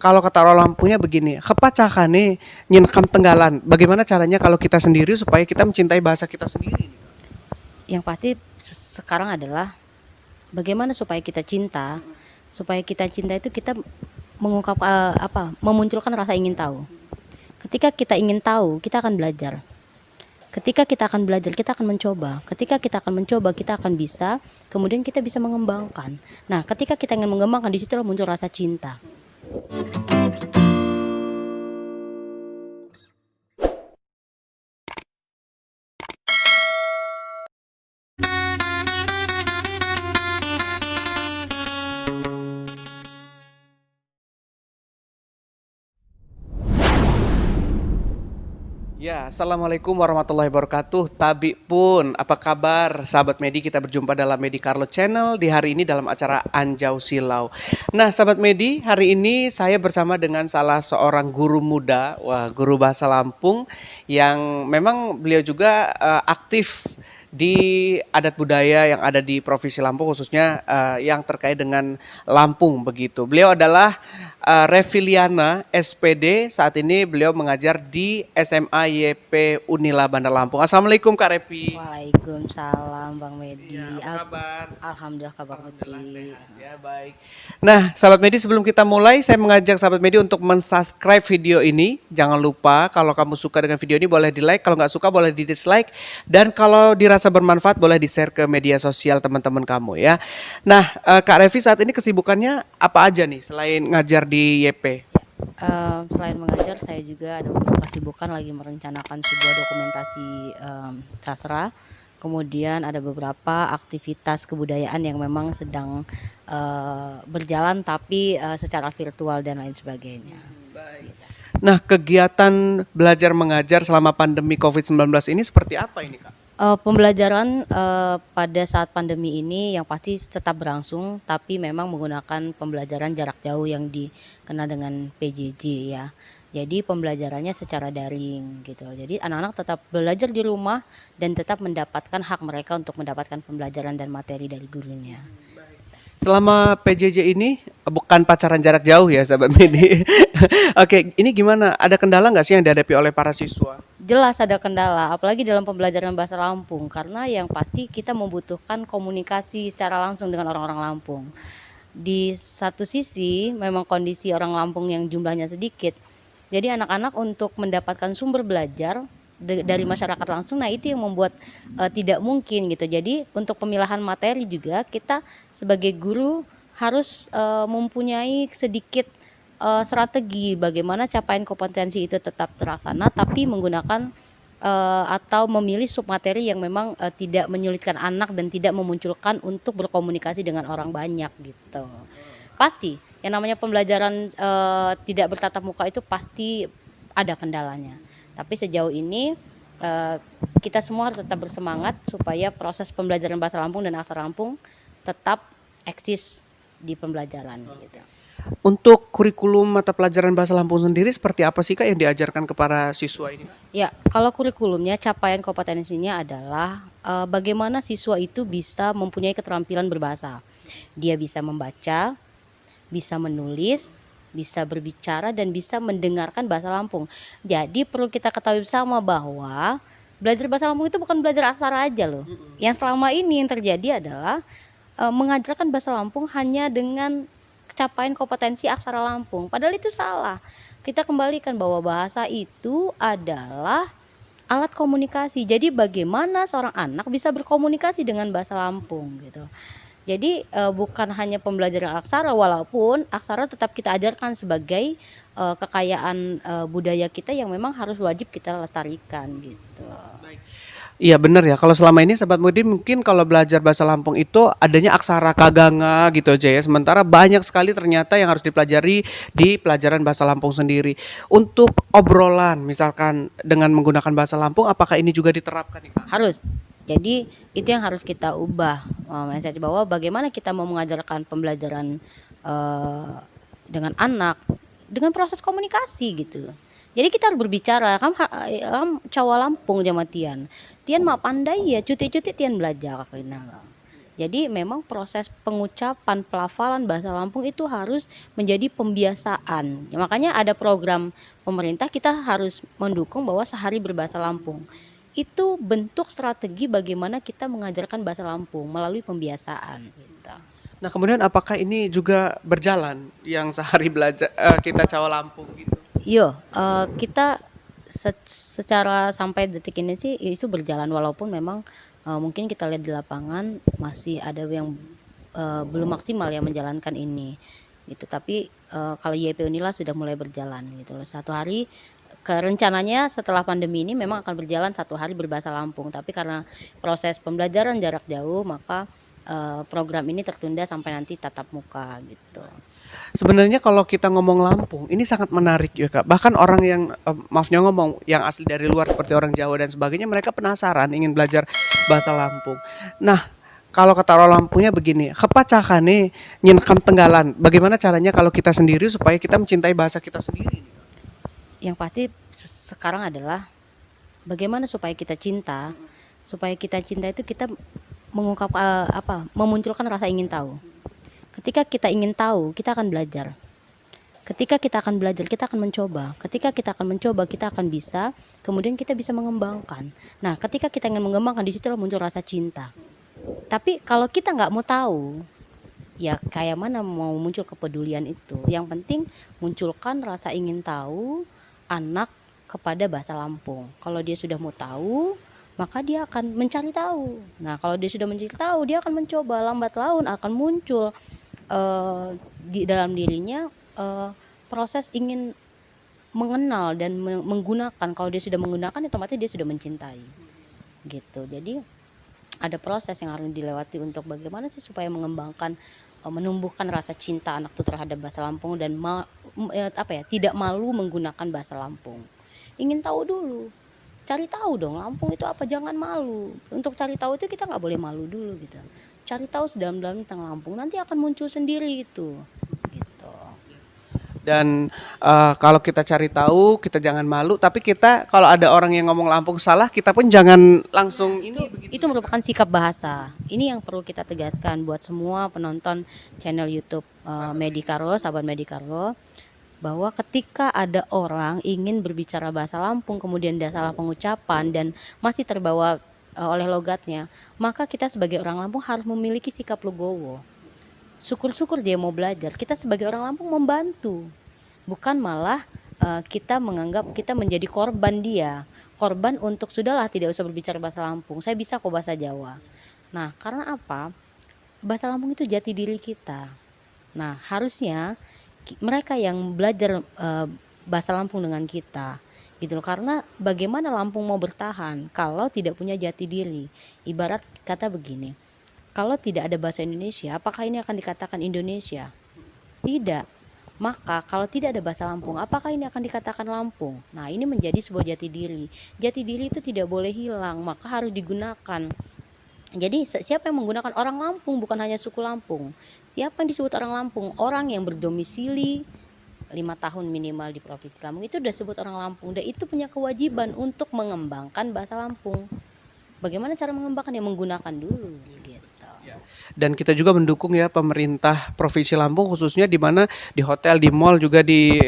kalau kata orang Lampungnya begini, kepacakane nyenekam tenggalan. Bagaimana caranya kalau kita sendiri supaya kita mencintai bahasa kita sendiri? Yang pasti sekarang adalah bagaimana supaya kita cinta itu kita mengungkap memunculkan rasa ingin tahu. Ketika kita ingin tahu, kita akan belajar. Ketika kita akan belajar, kita akan mencoba. Ketika kita akan mencoba, kita akan bisa. Kemudian kita bisa mengembangkan. Nah, ketika kita ingin mengembangkan, di situlah muncul rasa cinta. Ya, assalamualaikum warahmatullahi wabarakatuh. Tabi pun, apa kabar, sahabat Medi? Kita berjumpa dalam Medi Carlo Channel di hari ini dalam acara Anjau Silau. Nah, sahabat Medi, hari ini saya bersama dengan salah seorang guru muda, guru bahasa Lampung yang memang beliau juga aktif di adat budaya yang ada di Provinsi Lampung, khususnya yang terkait dengan Lampung begitu. Beliau adalah Reviliana SPD. Saat ini beliau mengajar di SMA YP Unila Bandar Lampung. Assalamualaikum Kak Revi. Waalaikumsalam Bang Medi. Ya, apa kabar? Alhamdulillah kabar Alhamdulillah putih. sehat ya, baik. Nah, sahabat Medi, sebelum kita mulai, saya mengajak sahabat Medi untuk mensubscribe video ini. Jangan lupa kalau kamu suka dengan video ini boleh di like, kalau nggak suka boleh di dislike, dan kalau dirasa bermanfaat boleh di share ke media sosial teman-teman kamu ya. Nah, Kak Revi saat ini kesibukannya apa aja nih selain ngajar di YP? Selain mengajar, saya juga ada beberapa kesibukan lagi merencanakan sebuah dokumentasi sastra. Kemudian ada beberapa aktivitas kebudayaan yang memang sedang berjalan tapi secara virtual dan lain sebagainya. Nah, kegiatan belajar mengajar selama pandemi COVID-19 ini seperti apa ini, Kak? Pembelajaran pada saat pandemi ini yang pasti tetap berlangsung, tapi memang menggunakan pembelajaran jarak jauh yang dikenal dengan PJJ ya. Jadi pembelajarannya secara daring gitu. Jadi anak-anak tetap belajar di rumah dan tetap mendapatkan hak mereka untuk mendapatkan pembelajaran dan materi dari gurunya. Selama PJJ ini bukan pacaran jarak jauh ya, sahabat Medi. Oke, ini gimana? Ada kendala nggak sih yang dihadapi oleh para siswa? Jelas ada kendala, apalagi dalam pembelajaran bahasa Lampung, karena yang pasti kita membutuhkan komunikasi secara langsung dengan orang-orang Lampung. Di satu sisi memang kondisi orang Lampung yang jumlahnya sedikit, jadi anak-anak untuk mendapatkan sumber belajar dari masyarakat langsung, nah itu yang membuat tidak mungkin gitu. Jadi untuk pemilahan materi juga kita sebagai guru harus mempunyai sedikit strategi bagaimana capaian kompetensi itu tetap terlaksana, tapi menggunakan atau memilih submateri yang memang tidak menyulitkan anak dan tidak memunculkan untuk berkomunikasi dengan orang banyak gitu. Pasti yang namanya pembelajaran tidak bertatap muka itu pasti ada kendalanya. Tapi sejauh ini kita semua harus tetap bersemangat supaya proses pembelajaran bahasa Lampung dan aksara Lampung tetap eksis di pembelajaran gitu. Untuk kurikulum mata pelajaran bahasa Lampung sendiri seperti apa sih, Kak, yang diajarkan kepada siswa ini? Ya, kalau kurikulumnya capaian kompetensinya adalah bagaimana siswa itu bisa mempunyai keterampilan berbahasa. Dia bisa membaca, bisa menulis, bisa berbicara, dan bisa mendengarkan bahasa Lampung. Jadi perlu kita ketahui bersama bahwa belajar bahasa Lampung itu bukan belajar aksara aja loh. Yang selama ini yang terjadi adalah mengajarkan bahasa Lampung hanya dengan capaian kompetensi aksara Lampung. Padahal itu salah. Kita kembalikan bahwa bahasa itu adalah alat komunikasi. Jadi bagaimana seorang anak bisa berkomunikasi dengan bahasa Lampung gitu. Jadi bukan hanya pembelajaran aksara, walaupun aksara tetap kita ajarkan sebagai kekayaan budaya kita yang memang harus wajib kita lestarikan gitu. Iya benar ya, kalau selama ini sahabat Medi mungkin kalau belajar bahasa Lampung itu adanya aksara kaganga gitu aja ya. Sementara banyak sekali ternyata yang harus dipelajari di pelajaran bahasa Lampung sendiri. Untuk obrolan misalkan dengan menggunakan bahasa Lampung, apakah ini juga diterapkan nih, Kak? Harus. Jadi itu yang harus kita ubah mindset bahwa bagaimana kita mau mengajarkan pembelajaran dengan anak dengan proses komunikasi gitu. Jadi kita harus berbicara, kam Cawa Lampung jama Tian. Tian mah pandai ya, cuti-cuti Tian belajar kenal. Jadi memang proses pengucapan pelafalan bahasa Lampung itu harus menjadi pembiasaan. Ya, makanya ada program pemerintah, kita harus mendukung bahwa sehari berbahasa Lampung. Itu bentuk strategi bagaimana kita mengajarkan bahasa Lampung melalui pembiasaan gitu. Nah, kemudian apakah ini juga berjalan yang sehari belajar kita Cawa Lampung gitu? Kita secara sampai detik ini sih itu berjalan, walaupun memang mungkin kita lihat di lapangan masih ada yang belum maksimal ya menjalankan ini gitu. Tapi kalau YP Unila sudah mulai berjalan gitu loh. Satu hari rencananya setelah pandemi ini memang akan berjalan satu hari berbahasa Lampung, tapi karena proses pembelajaran jarak jauh maka program ini tertunda sampai nanti tatap muka gitu. Sebenarnya kalau kita ngomong Lampung, ini sangat menarik ya Kak. Bahkan orang yang maafnya ngomong yang asli dari luar seperti orang Jawa dan sebagainya, mereka penasaran ingin belajar bahasa Lampung. Nah, kalau kata orang Lampungnya begini, kepacakane nyenkam tenggalan. Bagaimana caranya kalau kita sendiri supaya kita mencintai bahasa kita sendiri? Yang pasti sekarang adalah bagaimana supaya kita cinta. Supaya kita cinta itu kita mengungkap memunculkan rasa ingin tahu. Ketika kita ingin tahu, kita akan belajar. Ketika kita akan belajar, kita akan mencoba. Ketika kita akan mencoba, kita akan bisa. Kemudian kita bisa mengembangkan. Nah, ketika kita ingin mengembangkan, di situlah muncul rasa cinta. Tapi kalau kita nggak mau tahu, ya kayak mana mau muncul kepedulian itu. Yang penting munculkan rasa ingin tahu anak kepada bahasa Lampung. Kalau dia sudah mau tahu, maka dia akan mencari tahu. Nah, kalau dia sudah mencari tahu, dia akan mencoba. Lambat laun akan muncul di dalam dirinya proses ingin mengenal dan menggunakan. Kalau dia sudah menggunakan, otomatis dia sudah mencintai gitu. Jadi ada proses yang harus dilewati untuk bagaimana sih supaya mengembangkan menumbuhkan rasa cinta anak itu terhadap bahasa Lampung dan tidak malu menggunakan bahasa Lampung. Ingin tahu dulu, cari tahu dong Lampung itu apa, jangan malu. Untuk cari tahu itu kita nggak boleh malu dulu gitu. Cari tahu sedalam-dalam tentang Lampung, nanti akan muncul sendiri itu gitu. Dan kalau kita cari tahu, kita jangan malu. Tapi kita kalau ada orang yang ngomong Lampung salah, kita pun jangan langsung Itu merupakan sikap bahasa. Ini yang perlu kita tegaskan buat semua penonton channel YouTube Medicarlo, sahabat Medicarlo, bahwa ketika ada orang ingin berbicara bahasa Lampung kemudian dia salah pengucapan dan masih terbawa oleh logatnya, maka kita sebagai orang Lampung harus memiliki sikap legowo. Syukur-syukur dia mau belajar. Kita sebagai orang Lampung membantu, bukan malah kita menganggap kita menjadi korban dia. Korban untuk sudahlah tidak usah berbicara bahasa Lampung, saya bisa kok bahasa Jawa. Nah, karena apa? Bahasa Lampung itu jati diri kita. Nah, harusnya mereka yang belajar bahasa Lampung dengan kita gitu loh. Karena bagaimana Lampung mau bertahan kalau tidak punya jati diri? Ibarat kata begini, kalau tidak ada bahasa Indonesia, apakah ini akan dikatakan Indonesia? Tidak. Maka kalau tidak ada bahasa Lampung, apakah ini akan dikatakan Lampung? Nah, ini menjadi sebuah jati diri. Jati diri itu tidak boleh hilang, maka harus digunakan. Jadi siapa yang menggunakan orang Lampung, bukan hanya suku Lampung. Siapa yang disebut orang Lampung? Orang yang berdomisili 5 tahun minimal di Provinsi Lampung itu sudah disebut orang Lampung. Dan itu punya kewajiban untuk mengembangkan bahasa Lampung. Bagaimana cara mengembangkan? Ya menggunakan dulu gitu. Dan kita juga mendukung ya pemerintah Provinsi Lampung, khususnya di mana di hotel, di mall juga di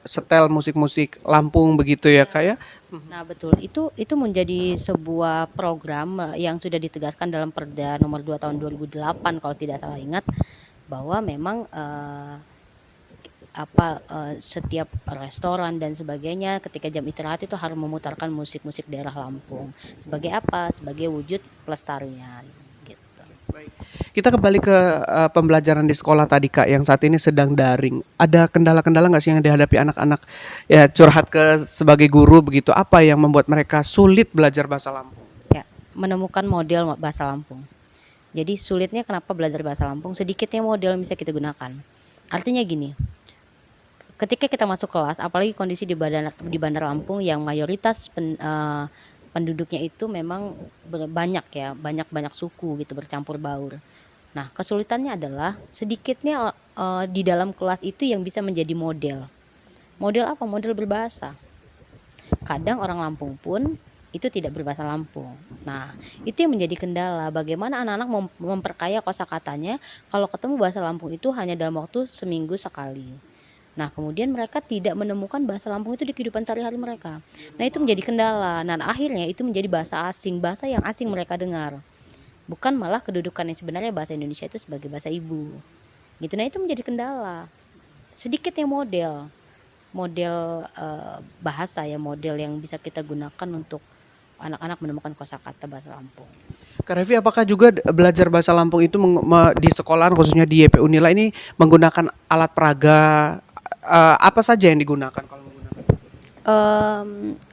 setel musik-musik Lampung begitu ya Kak ya. Nah betul, itu menjadi sebuah program yang sudah ditegaskan dalam Perda nomor 2 tahun 2008 kalau tidak salah ingat, bahwa memang setiap restoran dan sebagainya ketika jam istirahat itu harus memutarkan musik-musik daerah Lampung. Sebagai apa? Sebagai wujud pelestarian gitu. Baik. Kita kembali ke pembelajaran di sekolah tadi Kak, yang saat ini sedang daring. Ada kendala-kendala nggak sih yang dihadapi anak-anak ya, curhat ke sebagai guru begitu? Apa yang membuat mereka sulit belajar bahasa Lampung? Ya, menemukan model bahasa Lampung. Jadi sulitnya kenapa belajar bahasa Lampung? Sedikitnya model yang bisa kita gunakan. Artinya gini, ketika kita masuk kelas, apalagi kondisi di Bandar Lampung yang mayoritas penduduknya itu memang banyak ya, banyak suku gitu, bercampur baur. Nah, kesulitannya adalah sedikitnya di dalam kelas itu yang bisa menjadi model. Model apa? Model berbahasa. Kadang orang Lampung pun itu tidak berbahasa Lampung. Nah, itu yang menjadi kendala. Bagaimana anak-anak memperkaya kosakatanya kalau ketemu bahasa Lampung itu hanya dalam waktu seminggu sekali. Nah, kemudian mereka tidak menemukan bahasa Lampung itu di kehidupan sehari-hari mereka. Nah, itu menjadi kendala. Nah, akhirnya itu menjadi bahasa asing, bahasa yang asing mereka dengar. Bukan malah kedudukan yang sebenarnya bahasa Indonesia itu sebagai bahasa ibu. Gitu. Nah, itu menjadi kendala. Sedikit yang model bahasa ya, model yang bisa kita gunakan untuk anak-anak menemukan kosakata bahasa Lampung. Kak Revi, apakah juga belajar bahasa Lampung itu di sekolahan khususnya di YP Unila ini menggunakan alat peraga, apa saja yang digunakan kalau menggunakan?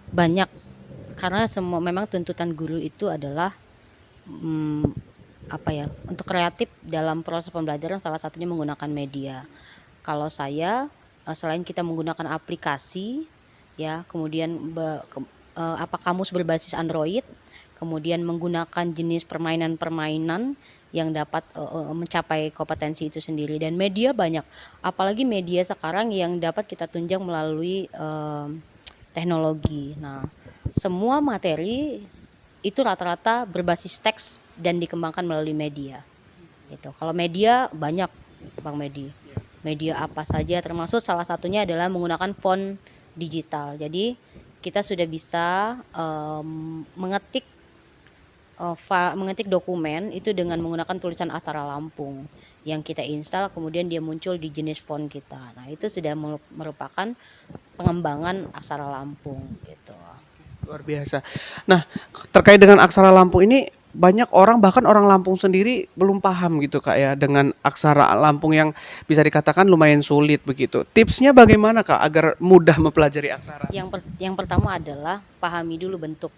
Banyak, karena semua memang tuntutan guru itu adalah untuk kreatif dalam proses pembelajaran, salah satunya menggunakan media. Kalau saya selain kita menggunakan aplikasi ya, kemudian kamus berbasis Android, kemudian menggunakan jenis permainan-permainan yang dapat mencapai kompetensi itu sendiri, dan media banyak, apalagi media sekarang yang dapat kita tunjang melalui teknologi. Nah, semua materi itu rata-rata berbasis teks dan dikembangkan melalui media. Gitu. Kalau media banyak, Bang Medi. Media apa saja, termasuk salah satunya adalah menggunakan font digital. Jadi kita sudah bisa mengetik dokumen itu dengan menggunakan tulisan aksara Lampung yang kita install, kemudian dia muncul di jenis font kita. Nah, itu sudah merupakan pengembangan aksara Lampung gitu. Luar biasa. Nah, terkait dengan aksara Lampung ini, banyak orang, bahkan orang Lampung sendiri belum paham gitu Kak ya dengan aksara Lampung yang bisa dikatakan lumayan sulit begitu. Tipsnya bagaimana Kak agar mudah mempelajari aksara? Yang pertama adalah pahami dulu bentuk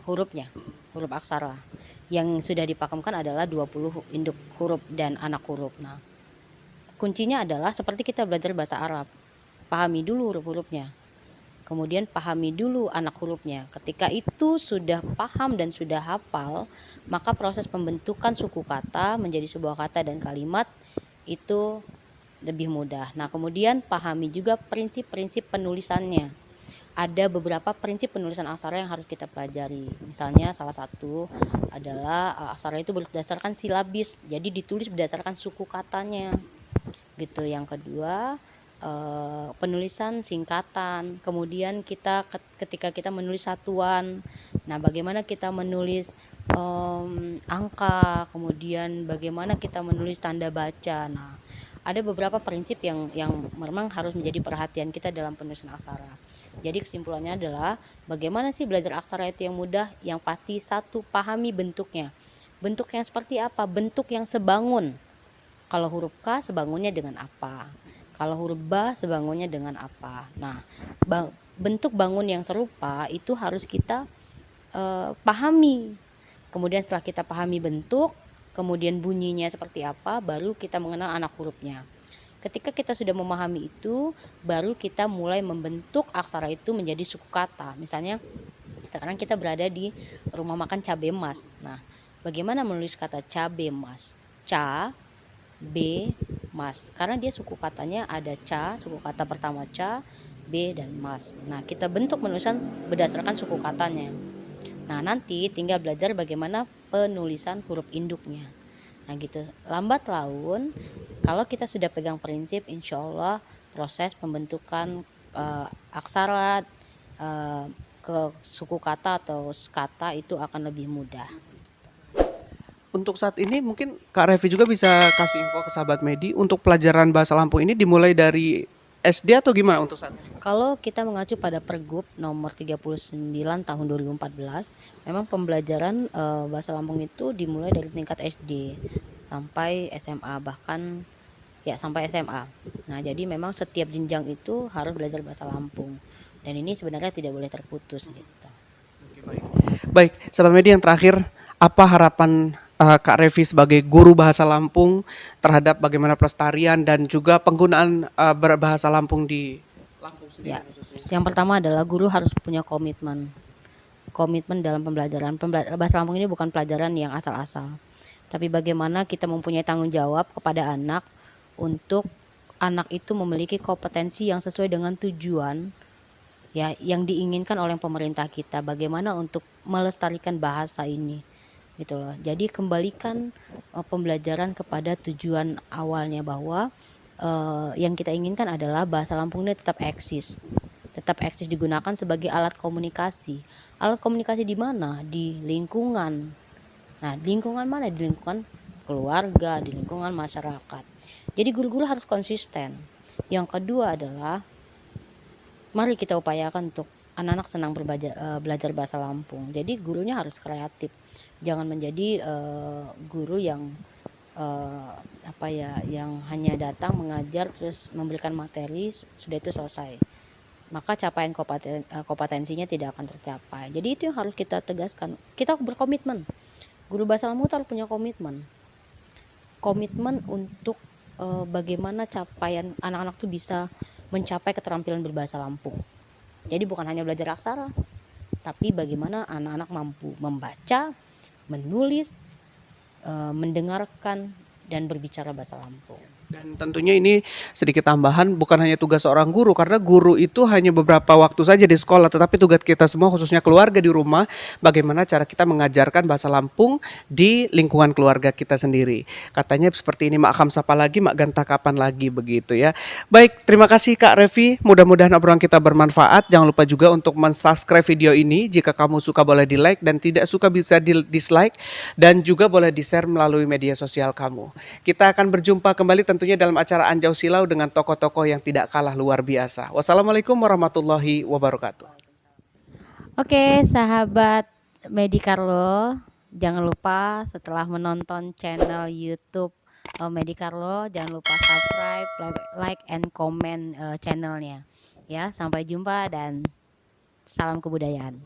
hurufnya, huruf aksara. Yang sudah dipakemkan adalah 20 induk huruf dan anak huruf. Nah, kuncinya adalah seperti kita belajar bahasa Arab. Pahami dulu huruf-hurufnya. Kemudian pahami dulu anak hurufnya. Ketika itu sudah paham dan sudah hafal, maka proses pembentukan suku kata menjadi sebuah kata dan kalimat itu lebih mudah. Nah, kemudian pahami juga prinsip-prinsip penulisannya. Ada beberapa prinsip penulisan aksara yang harus kita pelajari. Misalnya salah satu adalah aksara itu berdasarkan silabis, jadi ditulis berdasarkan suku katanya. Gitu. Yang kedua, penulisan singkatan. Kemudian ketika kita menulis satuan, nah bagaimana kita menulis angka, kemudian bagaimana kita menulis tanda baca. Nah, ada beberapa prinsip yang memang harus menjadi perhatian kita dalam penulisan aksara. Jadi kesimpulannya adalah bagaimana sih belajar aksara itu yang mudah? Yang pasti, satu, pahami bentuknya. Bentuk yang seperti apa? Bentuk yang sebangun. Kalau huruf K sebangunnya dengan apa? Kalau huruf ba sebangunnya dengan apa? Nah, bentuk bangun yang serupa itu harus kita pahami. Kemudian setelah kita pahami bentuk, kemudian bunyinya seperti apa, baru kita mengenal anak hurufnya. Ketika kita sudah memahami itu, baru kita mulai membentuk aksara itu menjadi suku kata. Misalnya, sekarang kita berada di rumah makan cabe mas. Nah, bagaimana menulis kata cabe mas? Ca, B, mas. Karena dia suku katanya ada ca, suku kata pertama ca, B, dan mas. Nah, kita bentuk penulisan berdasarkan suku katanya. Nah, nanti tinggal belajar bagaimana penulisan huruf induknya. Nah, gitu. Lambat laun, kalau kita sudah pegang prinsip, insya Allah proses pembentukan aksara ke suku kata atau kata itu akan lebih mudah. Untuk saat ini mungkin Kak Revi juga bisa kasih info ke sahabat Medi untuk pelajaran bahasa Lampung ini dimulai dari SD atau gimana untuk saat ini? Kalau kita mengacu pada Pergub nomor 39 tahun 2014, memang pembelajaran bahasa Lampung itu dimulai dari tingkat SD sampai SMA, bahkan ya sampai SMA. Nah, jadi memang setiap jenjang itu harus belajar bahasa Lampung. Dan ini sebenarnya tidak boleh terputus gitu. Oke, baik, sahabat Medi, yang terakhir, apa harapan Kak Revi sebagai guru bahasa Lampung terhadap bagaimana pelestarian dan juga penggunaan berbahasa Lampung di Lampung sendiri? Ya, yang pertama adalah guru harus punya komitmen dalam pembelajaran. Bahasa Lampung ini bukan pelajaran yang asal-asal, tapi bagaimana kita mempunyai tanggung jawab kepada anak untuk anak itu memiliki kompetensi yang sesuai dengan tujuan ya yang diinginkan oleh pemerintah kita, bagaimana untuk melestarikan bahasa ini gitu loh. Jadi kembalikan pembelajaran kepada tujuan awalnya, bahwa yang kita inginkan adalah bahasa Lampung ini tetap eksis digunakan sebagai alat komunikasi. Alat komunikasi di mana? Di lingkungan. Nah, di lingkungan mana? Di lingkungan keluarga, di lingkungan masyarakat. Jadi guru-guru harus konsisten. Yang kedua adalah mari kita upayakan untuk anak-anak senang belajar bahasa Lampung. Jadi gurunya harus kreatif. Jangan menjadi guru yang yang hanya datang mengajar terus memberikan materi sudah itu selesai. Maka capaian kompetensinya tidak akan tercapai. Jadi itu yang harus kita tegaskan. Kita berkomitmen. Guru bahasa Lampung harus punya komitmen untuk bagaimana capaian anak-anak tuh bisa mencapai keterampilan berbahasa Lampung. Jadi bukan hanya belajar aksara, tapi bagaimana anak-anak mampu membaca, menulis, mendengarkan, dan berbicara bahasa Lampung. Dan tentunya ini sedikit tambahan, bukan hanya tugas seorang guru, karena guru itu hanya beberapa waktu saja di sekolah, tetapi tugas kita semua khususnya keluarga di rumah, bagaimana cara kita mengajarkan bahasa Lampung di lingkungan keluarga kita sendiri. Katanya seperti ini, mak ham sapa lagi, mak ganta kapan lagi, begitu ya. Baik, terima kasih Kak Revi, mudah-mudahan obrolan kita bermanfaat. Jangan lupa juga untuk mensubscribe video ini. Jika kamu suka boleh di like, dan tidak suka bisa di dislike, dan juga boleh di share melalui media sosial kamu. Kita akan berjumpa kembali tentunya dalam acara Anjau Silau dengan tokoh-tokoh yang tidak kalah luar biasa. Wassalamualaikum warahmatullahi wabarakatuh. Oke, sahabat Medi Carlo, jangan lupa setelah menonton channel YouTube Medi Carlo, jangan lupa subscribe, like, and comment channelnya. Ya, sampai jumpa dan salam kebudayaan.